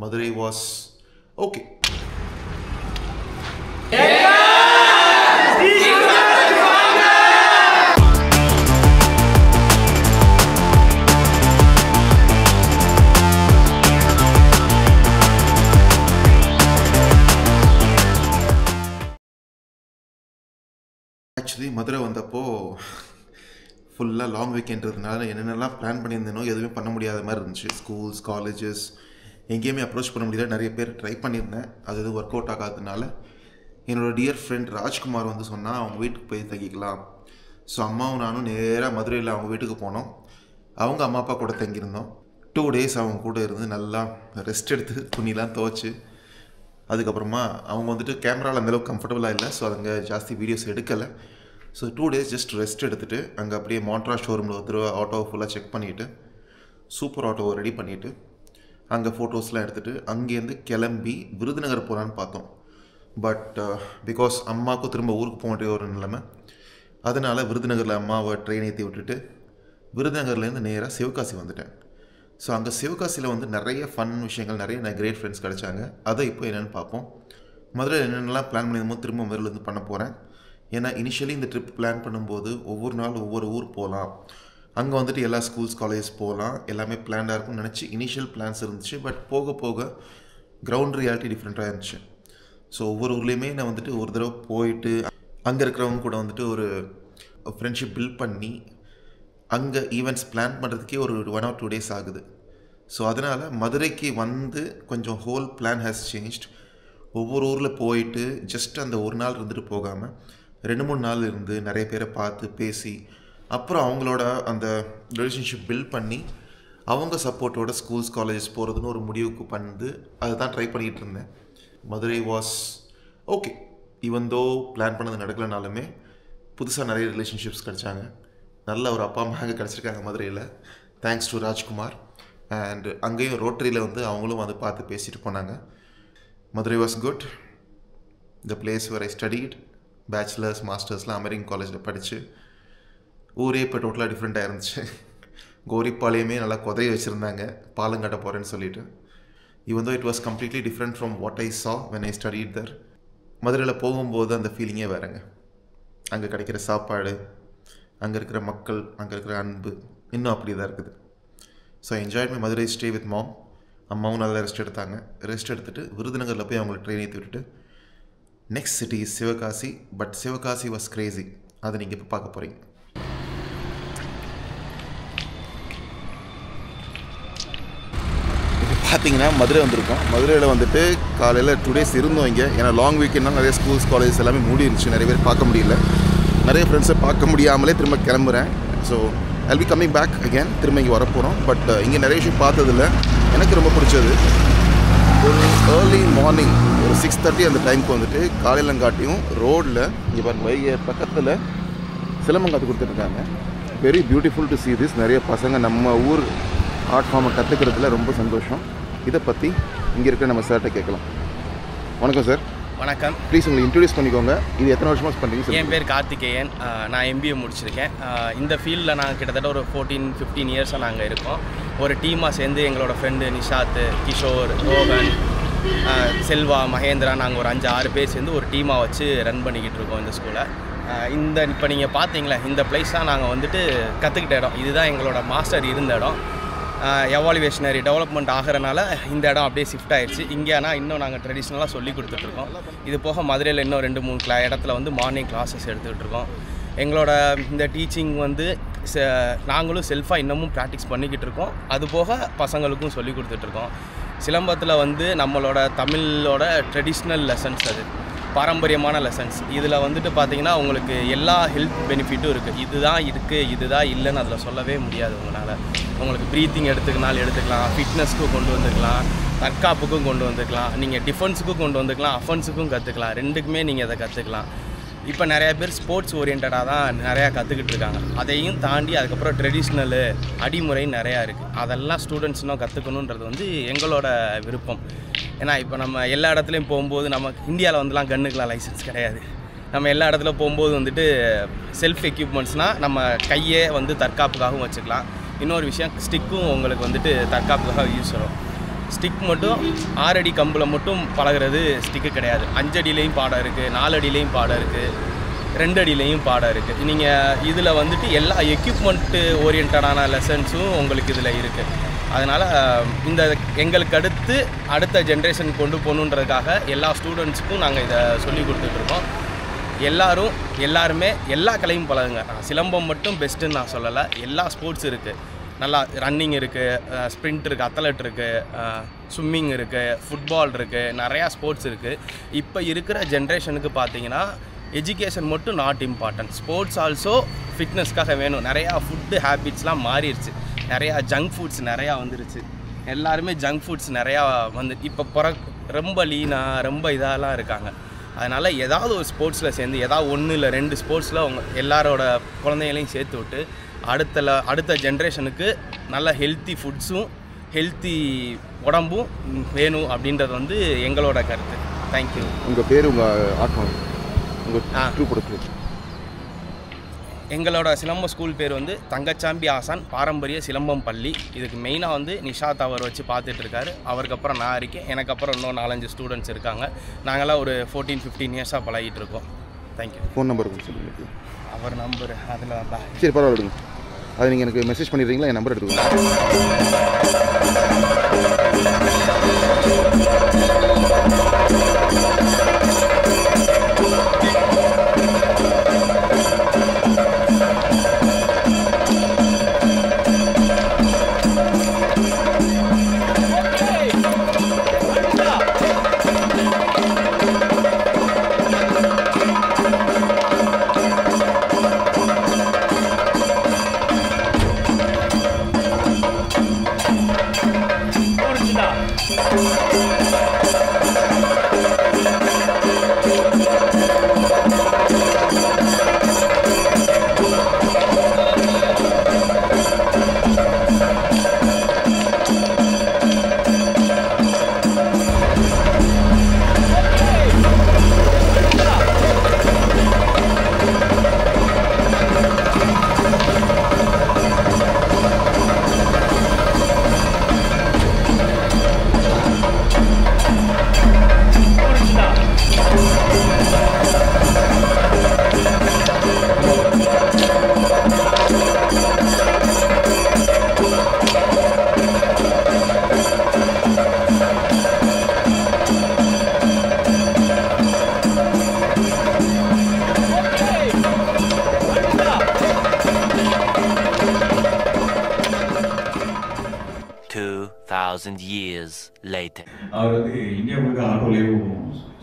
Madurai was okay. Actually, Madurai வந்தப்போ ஃபுல்லாக long வீக்கெண்ட்றதுனால என்னென்னலாம் பிளான் பண்ணியிருந்தேனோ எதுவுமே பண்ண முடியாத மாதிரி இருந்துச்சு. ஸ்கூல்ஸ், காலேஜஸ் எங்கேயுமே அப்ரோச் பண்ண முடியல. நிறைய பேர் ட்ரை பண்ணியிருந்தேன், அது எதுவும் ஒர்க் அவுட் ஆகாததுனால என்னோடய டியர் ஃப்ரெண்ட் ராஜ்குமார் வந்து சொன்னால் அவங்க வீட்டுக்கு போய் தங்கிக்கலாம். ஸோ அம்மாவும் நானும் நேராக மதுரையில் அவங்க வீட்டுக்கு போனோம். அவங்க அம்மா அப்பா கூட தங்கியிருந்தோம். 2 days அவங்க கூட இருந்து நல்லா ரெஸ்ட் எடுத்து துணிலாம் துவைச்சி, அதுக்கப்புறமா அவங்க வந்துட்டு கேமராவில் அந்தளவுக்கு கம்ஃபர்டபுளாக இல்லை. ஸோ அங்கே ஜாஸ்தி வீடியோஸ் எடுக்கலை. ஸோ 2 days ஜஸ்ட் ரெஸ்ட் எடுத்துகிட்டு அங்கே அப்படியே மாண்ட்ரா ஷோரூமில் ஒரு தடவை ஆட்டோவை ஃபுல்லாக செக் பண்ணிவிட்டு சூப்பர் ஆட்டோவை ரெடி பண்ணிவிட்டு அங்கே ஃபோட்டோஸ்லாம் எடுத்துகிட்டு அங்கேருந்து கிளம்பி விருதுநகர் போகலான்னு பார்த்தோம். பட் பிகாஸ் அம்மாவுக்கும் திரும்ப ஊருக்கு போக வேண்டிய ஒரு நிலைமை, அதனால் விருதுநகரில் அம்மாவை ட்ரெயின் ஏற்றி விட்டுட்டு விருதுநகர்லேருந்து நேராக சிவகாசி வந்துட்டேன். ஸோ அங்கே சிவகாசியில் வந்து நிறைய ஃபன் விஷயங்கள், நிறைய கிரேட் ஃப்ரெண்ட்ஸ் கிடச்சாங்க. அதை இப்போ என்னென்னு பார்ப்போம். மதுரையில் என்னென்னலாம் பிளான் பண்ணியிருந்தோமோ திரும்ப முதல்லேருந்து பண்ண போகிறேன். ஏன்னா இனிஷியலி இந்த ட்ரிப் பிளான் பண்ணும்போது ஒவ்வொரு நாள் ஒவ்வொரு ஊர் போகலாம், அங்கே வந்துட்டு எல்லா ஸ்கூல்ஸ் காலேஜஸ் போகலாம், எல்லாமே பிளான்டாக இருக்கும்னு நினச்சி இனிஷியல் பிளான்ஸ் இருந்துச்சு. பட் போக போக கிரவுண்ட் ரியாலிட்டி டிஃப்ரெண்ட்டாக இருந்துச்சு. ஸோ ஒவ்வொரு ஊர்லேயுமே நான் வந்துட்டு ஒரு தடவை போயிட்டு அங்கே இருக்கிறவங்க கூட வந்துட்டு ஒரு ஃப்ரெண்ட்ஷிப் பில்ட் பண்ணி அங்கே ஈவெண்ட்ஸ் பிளான் பண்ணுறதுக்கே ஒரு 1 or 2 days ஆகுது. ஸோ அதனால் மதுரைக்கு வந்து கொஞ்சம் ஹோல் பிளான் ஹேஸ் சேஞ்ச்ட். ஒவ்வொரு ஊரில் போயிட்டு ஜஸ்ட் அந்த ஒரு நாள் இருந்துட்டு போகாமல் 2-3 நாள் இருந்து நிறைய பேரை பார்த்து பேசி அப்புறம் அவங்களோட அந்த ரிலேஷன்ஷிப் பில்ட் பண்ணி அவங்க சப்போர்ட்டோட ஸ்கூல்ஸ் காலேஜஸ் போகிறதுன்னு ஒரு முடிவுக்கு பண்ணி அதை தான் ட்ரை பண்ணிகிட்டு இருந்தேன். Madurai was okay. Even though plan பண்ணது நடக்கலைனாலுமே புதுசாக நிறைய ரிலேஷன்ஷிப்ஸ் கிடச்சாங்க. நல்ல ஒரு அப்பா அம்மா அங்கே கிடச்சிருக்காங்க மதுரையில், தேங்க்ஸ் டு ராஜ்குமார். அண்ட் அங்கேயும் ரோட்டரியில் வந்து அவங்களும் வந்து பார்த்து பேசிட்டு போனாங்க. Madurai was good. The place where I studied. Bachelors மாஸ்டர்ஸ்லாம் அமெரிக்கன் காலேஜில் படித்து ஊரே இப்போ டோட்டலாக டிஃப்ரெண்ட்டாக இருந்துச்சு. கோரிப்பாளையமே நல்லா கொதைய வச்சுருந்தாங்க பாலம் கட்ட போகிறேன்னு சொல்லிட்டு. Even though it was completely different from what I சா வென் ஐ ஸ்டடீட் தர். மதுரையில் போகும்போது அந்த ஃபீலிங்கே வேறுங்க. அங்கே கிடைக்கிற சாப்பாடு, அங்கே இருக்கிற மக்கள், அங்கே இருக்கிற அன்பு இன்னும் அப்படி தான் இருக்குது. So I enjoyed my Madurai stay with mom. அம்மாவும் நல்லா ரெஸ்ட் எடுத்தாங்க. ரெஸ்ட் எடுத்துகிட்டு விருதுநகரில் போய் அவங்களை ட்ரெயின் ஏற்றி விட்டுட்டு next city is Sivakasi. But Sivakasi was Crazy. அதை நீங்கள் இப்போ பார்க்க போகிறீங்க. இப்போ பார்த்தீங்கன்னா மதுரை வந்திருக்கோம். மதுரையில் வந்துட்டு காலையில் 2 days இருந்தோம் இங்கே. ஏன்னா லாங் வீக்கெண்ட்னால் நிறைய ஸ்கூல்ஸ் காலேஜஸ் எல்லாமே மூடி இருந்துச்சு, நிறைய பேர் பார்க்க முடியல. நிறைய ஃப்ரெண்ட்ஸை பார்க்க முடியாமலே திரும்ப கிளம்புறேன். So I will be coming back again. திரும்ப இங்கே வரப்போகிறோம். பட் இங்கே நிறைய விஷயம் பார்த்ததில்ல. எனக்கு ரொம்ப பிடிச்சது ஒரு ஏர்லி மார்னிங் ஒரு 6:30 அந்த டைமுக்கு வந்துட்டு காலையிலங்காட்டியும் ரோடில் இங்கே பாருங்க வைகை பக்கத்தில் சிலம்பம் கற்றுக் கொடுத்துட்ருக்காங்க. Very beautiful to see this. நிறைய பசங்க நம்ம ஊர் ஆர்ட் ஃபார்மை கற்றுக்கிறதுல ரொம்ப சந்தோஷம். இதை பற்றி இங்கே இருக்க நம்ம சார்கிட்ட கேட்கலாம். வணக்கம் சார். வணக்கம். ப்ளீஸ் உங்களை இன்ட்ரடியூஸ் பண்ணிக்கோங்க. இது எத்தனை வருஷமாக பண்ணுறீங்க சார்? என் பேர் கார்த்திகேயன். நான் MBA முடிச்சிருக்கேன். இந்த ஃபீல்டில் நாங்கள் கிட்டத்தட்ட ஒரு 14-15 இயர்ஸாக நாங்கள் இருக்கோம். ஒரு டீமாக சேர்ந்து எங்களோட ஃப்ரெண்டு நிஷாத், கிஷோர், ரோஹன், செல்வா, மகேந்திரா, நாங்கள் ஒரு 5-6 பேர் சேர்ந்து ஒரு டீமாக வச்சு ரன் பண்ணிக்கிட்டு இருக்கோம் இந்த ஸ்கூலை. இப்போ நீங்கள் பார்த்தீங்களா, இந்த பிளேஸ் தான் நாங்கள் வந்துட்டு கற்றுக்கிட்ட இடம். இதுதான் எங்களோட மாஸ்டர் இருந்த இடம். எவாலுவேஷனரி டெவலப்மெண்ட் ஆகிறனால இந்த இடம் அப்படியே ஷிஃப்ட் ஆகிடுச்சு. இங்கேனா இன்னும் நாங்கள் ட்ரெடிஷ்னலாக சொல்லி கொடுத்துட்ருக்கோம். இது போக மதுரையில் இன்னும் 2-3 இடத்துல வந்து மார்னிங் கிளாஸஸ் எடுத்துக்கிட்டு இருக்கோம். எங்களோட இந்த டீச்சிங் வந்து நாங்களும் செல்ஃபாக இன்னமும் ப்ராக்டிஸ் பண்ணிக்கிட்டு இருக்கோம். அது போக பசங்களுக்கும் சொல்லி கொடுத்துட்ருக்கோம். சிலம்பத்தில் வந்து நம்மளோட தமிழோட ட்ரெடிஷ்னல் லெசன்ஸ், அது பாரம்பரியமான லெசன்ஸ். இதில் வந்துட்டு பார்த்திங்கன்னா உங்களுக்கு எல்லா ஹெல்த் பெனிஃபிட்டும் இருக்குது. இதுதான் இருக்குது, இதுதான் இல்லைன்னு அதில் சொல்லவே முடியாது. உங்களுக்கு ப்ரீத்திங் எடுத்துக்கலாம், ஃபிட்னஸ்க்கும் கொண்டு வந்துக்கலாம், தற்காப்புக்கும் கொண்டு வந்துக்கலாம், நீங்கள் டிஃபென்ஸுக்கும் கொண்டு வந்துக்கலாம், அஃபென்ஸுக்கும் கற்றுக்கலாம். ரெண்டுக்குமே நீங்கள் அதை கற்றுக்கலாம். இப்போ நிறையா பேர் ஸ்போர்ட்ஸ் ஓரியன்டாக தான் நிறையா கற்றுக்கிட்டு இருக்காங்க. அதையும் தாண்டி அதுக்கப்புறம் ட்ரெடிஷ்னலு அடிமுறை நிறையா இருக்குது. அதெல்லாம் ஸ்டூடெண்ட்ஸ் இன்னும் கற்றுக்கணுன்றது வந்து எங்களோட விருப்பம். ஏன்னா இப்போ நம்ம எல்லா இடத்துலையும் போகும்போது நம்ம இந்தியாவில் வந்துலாம் கன்னுக்கெலாம் லைசன்ஸ் கிடையாது. நம்ம எல்லா இடத்துல போகும்போது வந்துட்டு செல்ஃப் எக்யூப்மெண்ட்ஸ்னால் நம்ம கையே வந்து தற்காப்புக்காகவும் வச்சுக்கலாம். இன்னொரு விஷயம், ஸ்டிக்கும் உங்களுக்கு வந்துட்டு தற்காப்புக்காக யூஸ் வரும். ஸ்டிக் மட்டும் 6 அடி கம்பில் மட்டும் பழகிறது ஸ்டிக்கு கிடையாது. 5 அடியிலையும் பாடம் இருக்குது, 4 அடியிலையும் பாடம் இருக்குது, 2 அடியிலையும் பாடம் இருக்குது. நீங்கள் இதில் வந்துட்டு எல்லா எக்யூப்மெண்ட்டு ஓரியன்டான லெசன்ஸும் உங்களுக்கு இதில் இருக்குது. அதனால் இந்த எங்களுக்கு அடுத்த ஜென்ரேஷன் கொண்டு போகணுன்றதுக்காக எல்லா ஸ்டூடெண்ட்ஸுக்கும் நாங்கள் இதை சொல்லி கொடுத்துட்ருக்கோம். எல்லாருமே எல்லா கலையும் பழகுங்க. சிலம்பம் மட்டும் பெஸ்ட்டுன்னு நான் சொல்லலை, எல்லா ஸ்போர்ட்ஸ் இருக்குது. நல்லா ரன்னிங் இருக்குது, ஸ்ப்ரிண்ட் இருக்குது, அத்லெட் இருக்குது, ஸ்விம்மிங் இருக்குது, ஃபுட்பால் இருக்குது, நிறையா ஸ்போர்ட்ஸ் இருக்குது. இப்போ இருக்கிற ஜென்ரேஷனுக்கு பார்த்தீங்கன்னா எஜுகேஷன் மட்டும் நாட் இம்பார்ட்டன்ட், ஸ்போர்ட்ஸ் ஆல்சோ ஃபிட்னஸ்க்காக வேணும். நிறையா ஃபுட்டு ஹேபிட்ஸ்லாம் மாறிடுச்சு, நிறையா ஜங்க் ஃபுட்ஸ் நிறையா வந்துருச்சு. எல்லாருமே ஜங்க் ஃபுட்ஸ் நிறையா வந்து இப்போ ரொம்ப லீனாக ரொம்ப இதெல்லாம் இருக்காங்க. அதனால் ஏதாவது ஒரு ஸ்போர்ட்ஸில் சேர்ந்து ஏதாவது 1 இல்லை 2 ஸ்போர்ட்ஸில் எல்லாரோட குழந்தைகளையும் சேர்த்து விட்டு அடுத்த ஜென்ரேஷனுக்கு நல்ல ஹெல்த்தி ஃபுட்ஸும் ஹெல்த்தி உடம்பும் வேணும் அப்படின்றது வந்து எங்களோட கருத்து. தேங்க்யூ. உங்கள் பேர், உங்கள் ஆத்மா, உங்கள் ட்ரூப்? எங்களோட சிலம்ப ஸ்கூல் பேர் வந்து தங்கச்சாம்பி ஆசான் பாரம்பரிய சிலம்பம் பள்ளி. இதுக்கு மெயினாக வந்து நிஷாத் அவர் வச்சு பார்த்துட்ருக்காரு. அவருக்கு அப்புறம் நான் இருக்கேன், எனக்கு அப்புறம் இன்னும் 4-5 ஸ்டூடெண்ட்ஸ் இருக்காங்க. நாங்களாம் ஒரு 14-15 இயர்ஸாக பழகிட்டுருக்கோம். தேங்க்யூ. ஃபோன் நம்பர் சொல்லுங்கள். அவர் நம்பர் அதில் தான். சரி, பரவாயில்ல, அதை நீங்கள் எனக்கு மெசேஜ் பண்ணிடுறீங்களா? என் நம்பர் எடுத்துக்கோங்க. years later. அவர் வந்து இந்தியா முழுக்க ஆட்டோலேயும்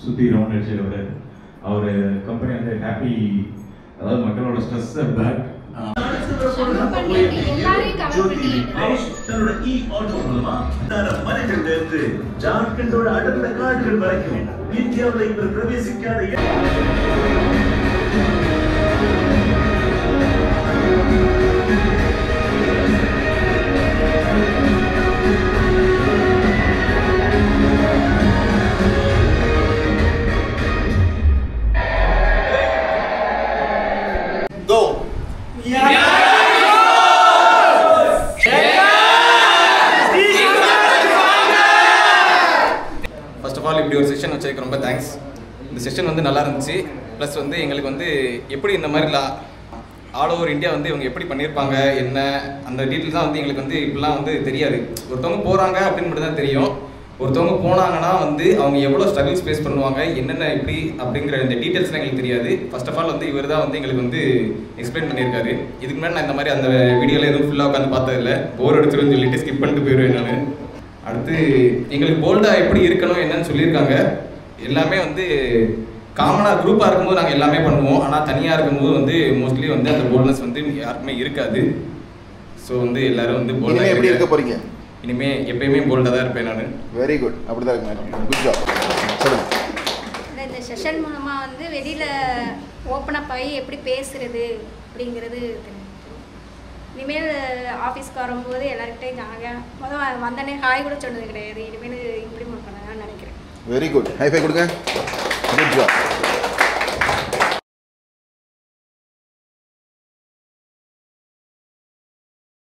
சுற்றி ரவுண்ட் அடிச்சவர். அவர் கம்பெனி வந்து ஹாப்பி, அதாவது மக்களோட ஸ்ட்ரெஸ்ஸை பேக் ஜார்க்கண்டோட அடுத்த காடுகள் வரைக்கும் இந்தியாவில் இவர் பிரவேசிக்காத இப்படி ஒரு செஷன் வச்சதுக்கு ரொம்ப தேங்க்ஸ். இந்த செஷன் வந்து நல்லா இருந்துச்சு. ப்ளஸ் வந்து எங்களுக்கு வந்து எப்படி இந்த மாதிரி ஆல் ஓவர் இந்தியா வந்து இவங்க எப்படி பண்ணியிருப்பாங்க என்ன அந்த டீட்டெயில்ஸ் தான் வந்து எங்களுக்கு வந்து இப்படிலாம் வந்து தெரியாது. ஒருத்தவங்க போகிறாங்க அப்படின்னு மட்டும் தான் தெரியும். ஒருத்தவங்க போனாங்கன்னா வந்து அவங்க எவ்வளோ ஸ்ட்ரகிள்ஸ் ஃபேஸ் பண்ணுவாங்க என்னென்ன எப்படி அப்படிங்கிற இந்த டீட்டெயில்ஸ்லாம் எங்களுக்கு தெரியாது. ஃபர்ஸ்ட் ஆஃப் ஆல் வந்து இவர் தான் வந்து எங்களுக்கு வந்து எக்ஸ்பிளைன் பண்ணியிருக்காரு. இதுக்கு முன்னாடி நான் இந்த மாதிரி அந்த வீடியோவில் எதுவும் ஃபுல்லாக உட்காந்து பார்த்ததில்லை. போர் அடிச்சிருன்னு சொல்லிட்டு ஸ்கிப் பண்ணிட்டு போயிடுவேன் நான். அடுத்து எங்களுக்கு போல்டாக எப்படி இருக்கணும் என்னன்னு சொல்லியிருக்காங்க. எல்லாமே வந்து காமனாக குரூப்பாக இருக்கும்போது நாங்கள் எல்லாமே பண்ணுவோம். ஆனால் தனியாக இருக்கும்போது வந்து மோஸ்ட்லி வந்து அந்த போல்ட்னஸ் வந்து யாருக்குமே இருக்காது. ஸோ வந்து எல்லாரும் வந்து போல்டாக எப்படி இருக்க போகிறீங்க? இனிமேல் எப்பயுமே போல்டாக தான் இருப்பேன் நான். Very good. அப்படி தான் இருக்கு. Good job. சொல்லுங்கள். இந்த செஷன் மூலமாக வந்து வெளியில் ஓப்பனப் ஆகி எப்படி பேசுகிறது அப்படிங்கிறது இனிமேல் ஆஃபீஸ்க்கு வரும்போது எல்லாருக்கிட்டையும் ஜாலியாக வந்தனே ஹாய் கூட சொன்னது கிடையாது. இனிமேல் இம்ப்ளிமெண்ட் பண்ணலாம்னு நினைக்கிறேன். Very good. ஹை ஃபை கொடுங்க. Good job.